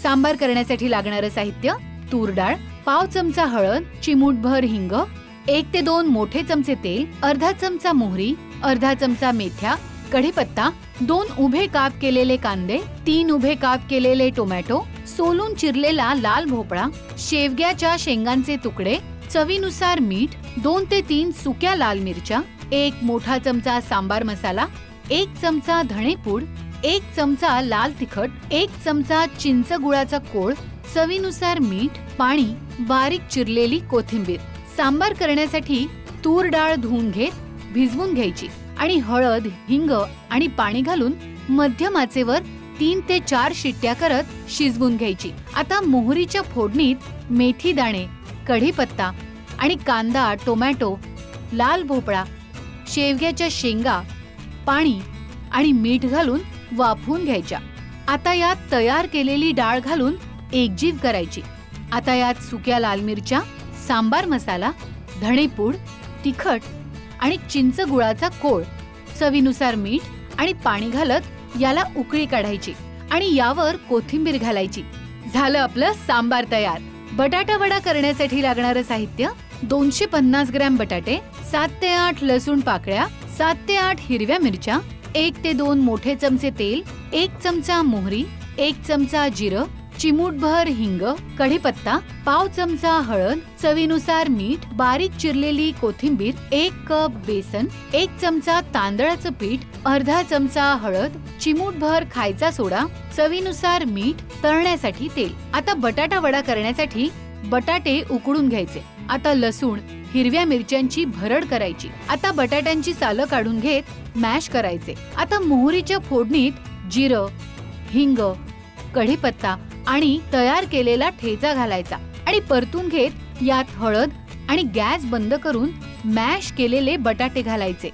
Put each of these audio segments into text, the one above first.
सांबार करण्यासाठी लागणारे साहित्य: तूर डाळ, पाव चमचा हळद, चिमूटभर हिंग, 1 ते 2 मोठे चमचे तेल, अर्धा चमचा मोहरी, अर्धा चमचा मेथ्या, कढीपत्ता, 2 उभे काप केलेले कांदे, 3 उभे काप केलेले टोमॅटो, सोलून चिरलेला लाल भोपळा, शेवग्याच्या शेंगांचे तुकडे, चवीनुसार मीठ, 2 ते 3 सुक्या लाल मिरच्या, 1 मोठा चमचा सांबार मसाला, 1 चमचा धणेपूड, 1 चमचा लाल तिखट, 1 चमचा चिंच गुळाचा कोळ, चवीनुसार मीठ, पाणी, बारीक चिरलेली कोथिंबीर. सांबार करण्यासाठी तूर डाळ धुवून घेत भिजवून घ्यायची आणि हळद, हिंग आणि पाणी घालून मध्यम आचेवर 3 ते 4 शिट्ट्या करत शिजवून घ्यायची. आता मोहरीच्या फोडणीत मेथी दाणे, कढीपत्ता आणि कांदा, टोमॅटो, लाल भोपळा, शेवग्याच्या शेंगा, पाणी आणि मीठ घालून वाफवून घ्यायच्या. आता यात तयार केलेली डाळ घालून एकजीव करायची. आता यात सुक्या लाल मिरच्या, सांबार मसाला, धणेपूड, तिखट आणि चिंच गुळाचा कोळ, चवीनुसार मीठ आणि पाणी घालत याला उकळी काढायची आणि यावर कोथिंबीर घालायची. झालं आपलं सांबार तयार. बटाटा वडा करण्यासाठी लागणारं साहित्य: 250 ग्रॅम बटाटे, 7 ते 8 लसूण पाकळ्या, 7 ते 8 हिरव्या मिरच्या, 1 ते 2 मोठे चमचे तेल, 1 चमचा मोहरी, 1 चमचा जिरं, चिमूटभर हिंग, कढीपत्ता, पाव चमचा हळद, चवीनुसार मीठ, बारीक चिरलेली कोथिंबीर, 1 कप बेसन, 1 चमचा तांदळाचं पीठ, अर्धा चमचा हळद, चिमूटभर खायचा सोडा, चवीनुसार मीठ, तळण्यासाठी तेल. आता बटाटा वडा करण्यासाठी बटाटे उकडून घ्यायचे. आता लसूण, हिरव्या मिरच्यांची भरड करायची. आता बटाट्यांची सालं काढून घेत मॅश करायचे. आता मोहरीच्या फोडणीत जिरं, हिंग, कढीपत्ता आणि तयार केलेला ठेचा घालायचा आणि परतून घेत यात हळद आणि गॅस बंद करून मॅश केलेले बटाटे घालायचे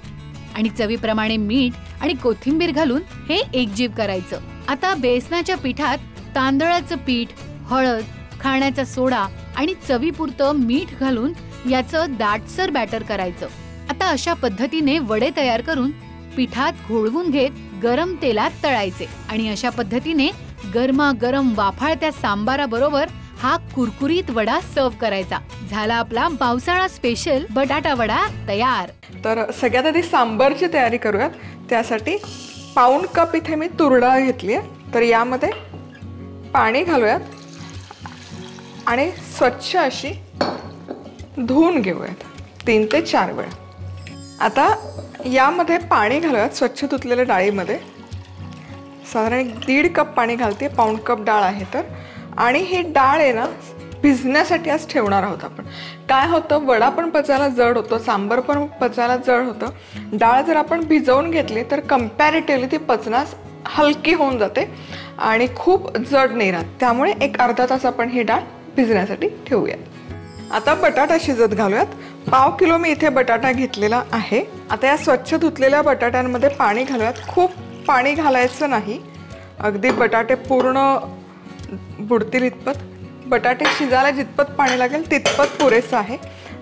आणि चवीप्रमाणे मीठ आणि कोथिंबीर घालून हे एकजीव करायचं. आता बेसनाच्या पिठात तांदळाचं पीठ, हळद, खाण्याचा सोडा आणि चवीपुरतं मीठ घालून याचं दाटसर बॅटर करायचं. आता अशा पद्धतीने वडे तयार करून पिठात घोळवून घेत गरम तेलात तळायचे आणि अशा पद्धतीने गरमागरम वाफाळत्या सांबाराबरोबर हा कुरकुरीत वडा सर्व करायचा. झाला आपला पावसाळा स्पेशल बटाटा वडा तयार. तर सगळ्यात आधी सांबारची तयारी करूयात. त्यासाठी पाऊण कप इथे मी तूर डाळ घेतली आहे. तर यामध्ये पाणी घालूयात आणि स्वच्छ अशी धुवून घेऊयात 3 ते 4 वेळा. आता यामध्ये पाणी घालूयात स्वच्छ धुतलेल्या डाळीमध्ये. साधारण 1.5 कप पाणी घालते, पाऊण कप डाळ आहे तर. आणि ही डाळ आहे ना भिजण्यासाठी आज ठेवणार आहोत आपण. काय होतं, वडा पण पचायला जड होतो, सांबार पण पचायला जड होतं. डाळ जर आपण भिजवून घेतली तर कम्पॅरेटिव्हली ती पचण्यास हलकी होऊन जाते आणि खूप जड नाही राहत. त्यामुळे एक अर्धा तास आपण ही डाळ भिजण्यासाठी ठेवूयात. आता बटाटा शिजत घालूयात. पाव किलो मी इथे बटाटा घेतलेला आहे. आता या स्वच्छ धुतलेल्या बटाट्यांमध्ये पाणी घालूयात. खूप पाणी घालायचं नाही, अगदी बटाटे पूर्ण बुडतील इतपत. बटाटे शिजायला जितपत पाणी लागेल तितपत पुरेसं आहे.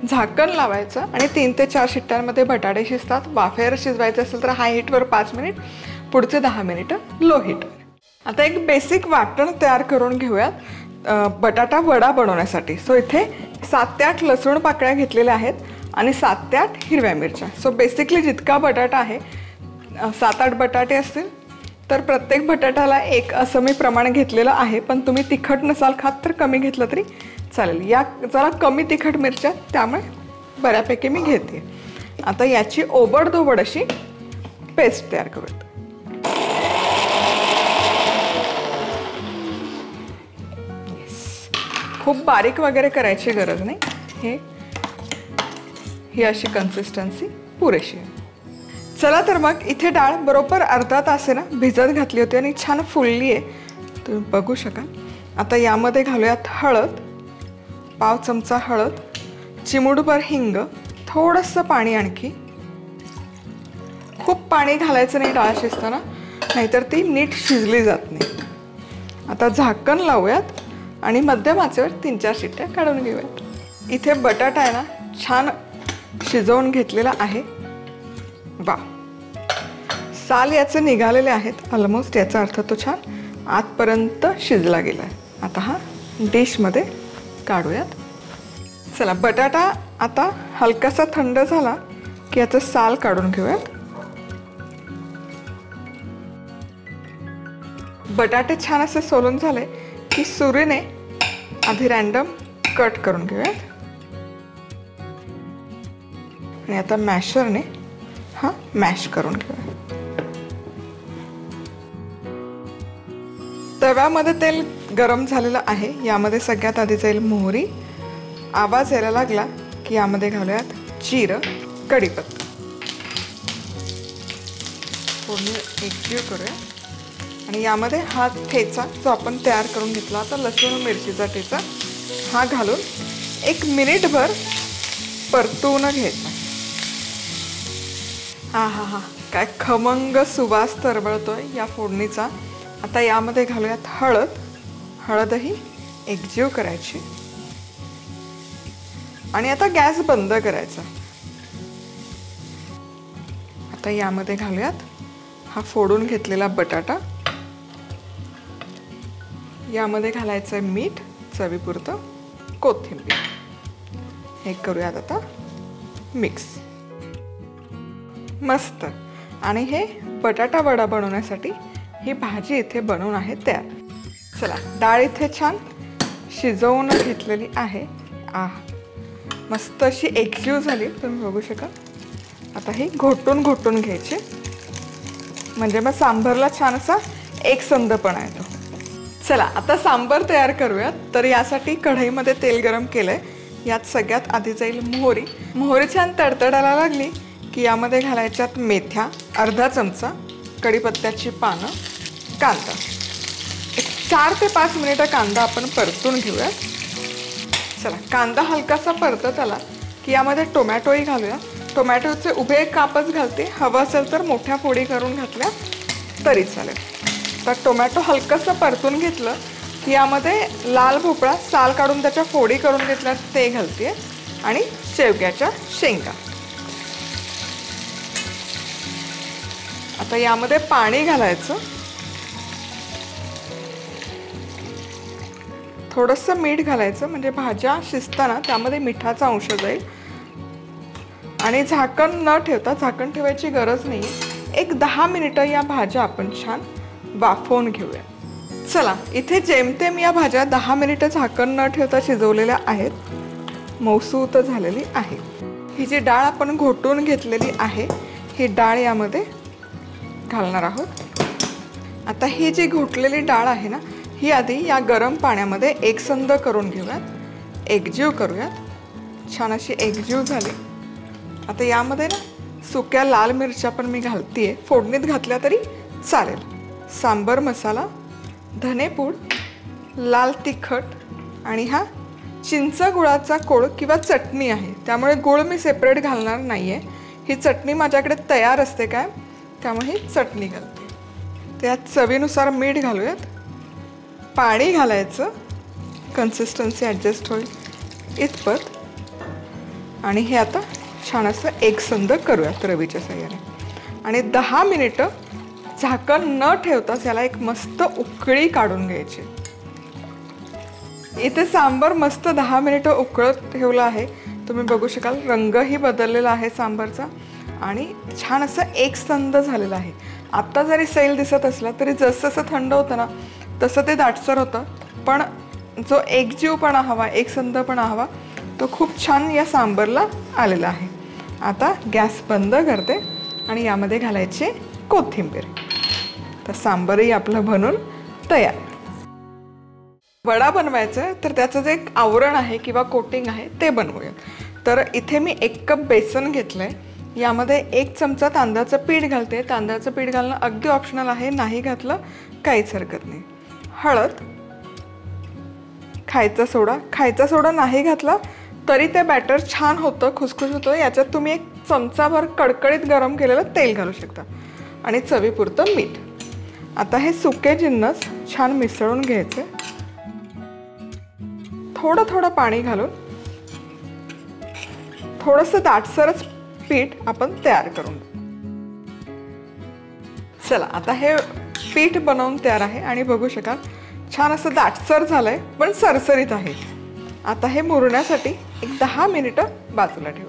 झाकण लावायचं आणि 3 ते 4 शिट्ट्यांमध्ये बटाटे शिजतात. वाफेवर शिजवायचं असेल तर हाय हीटवर 5 मिनिट, पुढचे 10 मिनिटं लो हीटवर. आता एक बेसिक वाटण तयार करून घेऊयात बटाटा वडा बनवण्यासाठी. सो इथे 7 ते 8 लसूण पाकळ्या घेतलेल्या आहेत आणि 7 ते 8 हिरव्या मिरच्या. सो बेसिकली जितका बटाटा आहे, 7-8 बटाटे असतील तर प्रत्येक बटाट्याला 1 असं मी प्रमाण घेतलेलं आहे. पण तुम्ही तिखट नसाल खात तर कमी घेतलं तरी चालेल. या जरा कमी तिखट मिरच्या, त्यामुळे बऱ्यापैकी मी घेते. आता याची ओबडधोबड अशी पेस्ट तयार करूयात. खूप बारीक वगैरे करायची गरज नाही. ही अशी कन्सिस्टन्सी पुरेशी आहे. चला तर मग इथे डाळ बरोबर अर्धा तास आहे ना भिजत घातली होती आणि छान फुलली आहे, तुम्ही बघू शकाल. आता यामध्ये घालूयात हळद, पाव चमचा हळद, चिमूटभर हिंग, थोडंसं पाणी आणखी. खूप पाणी घालायचं नाही डाळ शिजताना, नाहीतर ती नीट शिजली जात नाही. आता झाकण लावूयात आणि मध्यम आचेवर 3-4 शिट्ट्या काढून घेऊयात. इथे बटाटा आहे ना छान शिजवून घेतलेला आहे. वा, साल याचे निघालेले आहेत ऑलमोस्ट, याचा अर्थ तो छान आतपर्यंत शिजला गेला आहे. आता हा डिशमध्ये काढूयात. चला, बटाटा आता हलकासा थंड झाला की याचं साल काढून घेऊयात. बटाटे छान असे सोलून झाले की सुरीने आधी रॅन्डम कट करून घेऊयात आणि आता मॅशरने हा मॅश करून घेऊयात. तव्यामध्ये तेल गरम झालेलं आहे. यामध्ये सगळ्यात आधी जाईल मोहरी. आवाज यायला लागला की यामध्ये घालूयात जिरं, कढीपत्ता. फोडणी एकजीव करूया आणि यामध्ये हा ठेचा जो आपण तयार करून घेतला होता, लसूण मिरचीचा ठेचा, हा घालून 1 मिनिटभर परतवून घ्यायचा. हा हा हा, काय खमंग सुवास तरबळतोय या फोडणीचा. आता यामध्ये घालूयात हळद. हळदही एकजीव करायची आणि आता गॅस बंद करायचा. आता यामध्ये घालूयात हा फोडून घेतलेला बटाटा. यामध्ये घालायचं आहे मीठ चवीपुरतं, कोथिंबीर. हे करूयात आता मिक्स. मस्त. आणि हे बटाटा वडा बनवण्यासाठी ही भाजी इथे बनवून आहे तयार. चला, डाळ इथे छान शिजवून घेतलेली आहे. मस्त अशी एकजीव झाली, तुम्ही बघू शकाल. आता ही घोटून घोटून घ्यायची, म्हणजे मग सांबरला छान असा एकसंधपणा येतो. चला, आता सांबर तयार करूयात. तर यासाठी कढईमध्ये तेल गरम केलंय. यात सगळ्यात आधी जाईल मोहरी. मोहरी छान तडतडायला लागली की यामध्ये घालायच्यात मेथ्या, अर्धा चमचा, कढीपत्त्याची पानं, कांदा. 4 ते 5 मिनिटं कांदा आपण परतून घेऊयात. चला, कांदा हलकासा परतत आला की यामध्ये टोमॅटोही घालूया. टोमॅटोचे उभे कापच घालते, हवं असेल तर मोठ्या फोडी करून घातल्या तरी चालेल. तर टोमॅटो हलकासं परतून घेतलं की यामध्ये लाल भोपळा साल काढून त्याच्या फोडी करून घेतल्या ते घालते आणि शेवग्याच्या शेंगा. आता यामध्ये पाणी घालायचं, थोडंसं मीठ घालायचं, म्हणजे भाज्या शिजताना त्यामध्ये मिठाचा अंश जाईल. आणि झाकण न ठेवता, झाकण ठेवायची गरज नाही. 10 मिनिटं या भाज्या आपण छान वाफवून घेऊया. चला, इथे जेमतेम या भाज्या 10 मिनिटं झाकण न ठेवता शिजवलेल्या आहेत, मऊसूत झालेली आहे. ही जी डाळ आपण घोटून घेतलेली आहे, ही डाळ यामध्ये घालणार आहोत. आता ही जी घोटलेली डाळ आहे ना, ही आधी या गरम पाण्यामध्ये एकसंध करून घेऊयात, एकजीव करूयात. छान अशी एकजीव झाली. आता यामध्ये ना सुक्या लाल मिरच्या पण मी घालतीये, फोडणीत घातल्या तरी चालेल. सांबर मसाला, धनेपूड, लाल तिखट आणि हा चिंच गुळाचा कोळ किंवा चटणी आहे, त्यामुळे गुळ मी सेपरेट घालणार नाहीये. ही चटणी माझ्याकडे तयार असते काय, त्यामुळे ही चटणी घालते. त्यात चवीनुसार मीठ घालूयात. पाणी घालायचं, कन्सिस्टन्सी ॲडजस्ट होईल इतपत. आणि हे आता छान असं एकसंध करूयात रवीच्या साह्याने. आणि 10 मिनिटं झाकण न ठेवताच याला एक मस्त उकळी काढून घ्यायची. इथे सांबर मस्त 10 मिनिटं उकळत ठेवलं आहे. तुम्ही बघू शकाल, रंगही बदललेला आहे सांबारचा आणि छान असं एकसंध झालेलं आहे. आत्ता जरी सैल दिसत असला तरी जसं जसं थंड होतं ना तसं ते दाटसर होतं, पण जो एकजीवपणा हवा, एकसंधपणा हवा, तो खूप छान या सांबरला आलेला आहे. आता गॅस बंद करते आणि यामध्ये घालायचे कोथिंबीर. तर सांबरही आपलं बनून तयार. वडा बनवायचा आहे तर त्याचं जे आवरण आहे किंवा कोटिंग आहे ते बनवूया. तर इथे मी 1 कप बेसन घेतलं आहे. यामध्ये 1 चमचा तांदळाचं पीठ घालते. तांदळाचं पीठ घालणं अगदी ऑप्शनल आहे, नाही घातलं काहीच हरकत नाही. हळद, खायचा सोडा. खायचा सोडा नाही घातला तरी ते बॅटर छान होतं, खुसखुस होतं. याच्यात तुम्ही 1 चमचाभर कडकडीत गरम केलेलं तेल घालू शकता आणि चवीपुरतं मीठ. आता हे सुके जिन्नस छान मिसळून घ्यायचे. थोडं थोडं पाणी घालून थोडंसं दाटसरच पीठ आपण तयार करून. चला, आता हे पीठ बनवून तयार आहे आणि बघू शकाल छान असं दाटसर झालंय पण सरसरीत आहे. आता हे मुरण्यासाठी एक 10 मिनिटं बाजूला ठेवू.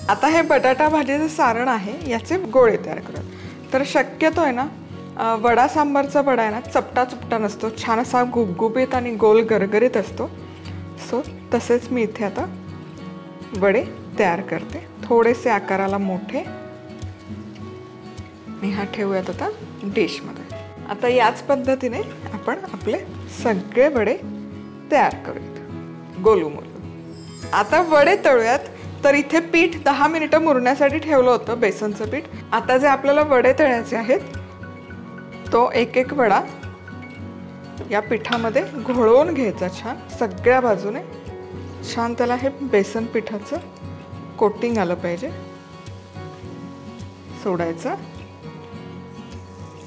आता हे बटाटा भाजीचं सारण आहे याचे गोळे तयार करूयात. तर शक्यतो आहे ना वडा सांबारचा वडा आहे ना चपटा चुपटा नसतो, छान असा गुबगुबीत आणि गोल गरगरीत असतो. सो तसेच मी इथे आता वडे तयार करते, थोडेसे आकाराला मोठे. आणि हा ठेवूयात आता डिशमध्ये. आता याच पद्धतीने आपण आपले सगळे वडे तयार करूयात गोलूमोलू. आता वडे तळूयात. तर इथे पीठ 10 मिनिटं मुरण्यासाठी ठेवलं होतं, बेसनचं पीठ. आता जे आपल्याला वडे तळायचे आहेत तो एक एक वडा या पिठामध्ये घोळवून घ्यायचा छान सगळ्या बाजूने. छान त्याला हे बेसन पिठाचं कोटिंग आलं पाहिजे. सोडायचं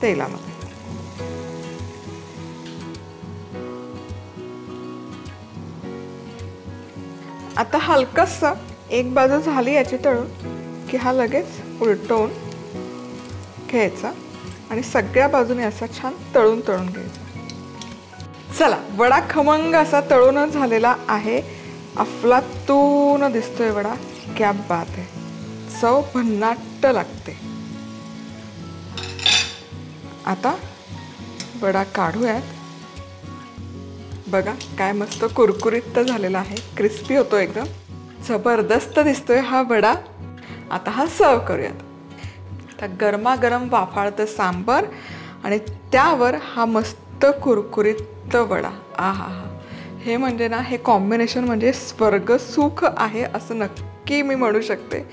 तेलामध्ये. आता हलकंसं एक बाजू झाली याची तळून की हा लगेच उलटवून घ्यायचा आणि सगळ्या बाजूने असा छान तळून घ्यायचा. चला, वडा खमंग असा तळूनच झालेला आहे. अफलातून दिसतोय वडा. क्या बात आहे. चव भन्नाट लागते. आता वडा काढूयात. बघा काय मस्त कुरकुरीत झालेला आहे, क्रिस्पी होतो एकदम. जबरदस्त दिसतोय हा वडा. आता हा सर्व करूयात. तर गरमागरम वाफाळतं सांबार आणि त्यावर हा मस्त कुरकुरीत वडा. आहा हा, हे म्हणजे ना हे कॉम्बिनेशन म्हणजे स्वर्ग सुख आहे असं नक्की मी म्हणू शकते.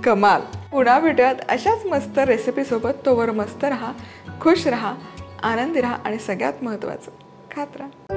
कमाल. पुन्हा भेटूयात अशाच मस्त रेसिपीसोबत. तोवर मस्त राहा, खुश राहा, आनंदी राहा आणि सगळ्यात महत्त्वाचं खात राहा.